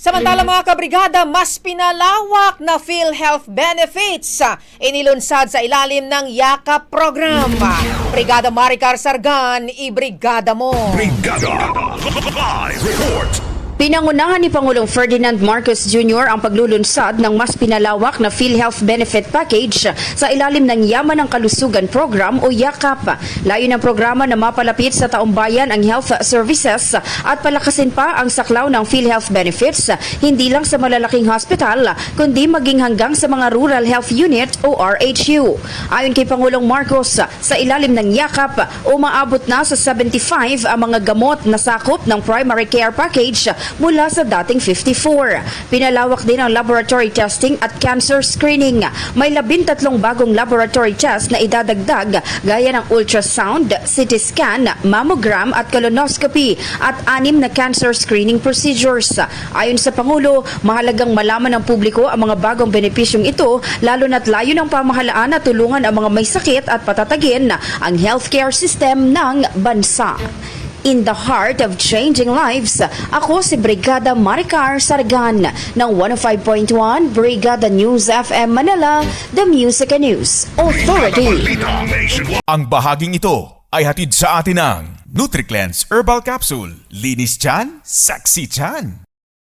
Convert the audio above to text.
Samantala mga kabrigada, mas pinalawak na PhilHealth benefits inilunsad sa ilalim ng Yakap program. Brigada Maricar Sargan, ibrigada mo. Brigada Live Report. Pinangunahan ni Pangulong Ferdinand Marcos Jr. ang paglulunsad ng mas pinalawak na PhilHealth Benefit Package sa ilalim ng Yaman ng Kalusugan Program o YAKAP. Layo ng programa na mapalapit sa taumbayan ang health services at palakasin pa ang saklaw ng PhilHealth benefits hindi lang sa malalaking hospital kundi maging hanggang sa mga rural health unit o RHU. Ayon kay Pangulong Marcos, sa ilalim ng YAKAP, umaabot na sa 75 ang mga gamot na sakop ng primary care package mula sa dating 54. Pinalawak din ang laboratory testing at cancer screening. May 13 bagong laboratory test na idadagdag gaya ng ultrasound, CT scan, mammogram at colonoscopy at 6 na cancer screening procedures. Ayon sa Pangulo, mahalagang malaman ng publiko ang mga bagong benepisyong ito lalo na't layo ng pamahalaan na tulungan ang mga may sakit at patatagin ang healthcare system ng bansa. In the heart of changing lives, ako si Brigada Maricar Sargan ng 105.1 Brigada News FM Manila, The Music and News Authority. Ang bahaging ito ay hatid sa atin ng NutriCleanse Herbal Capsule. Linis tiyan, sexy tiyan.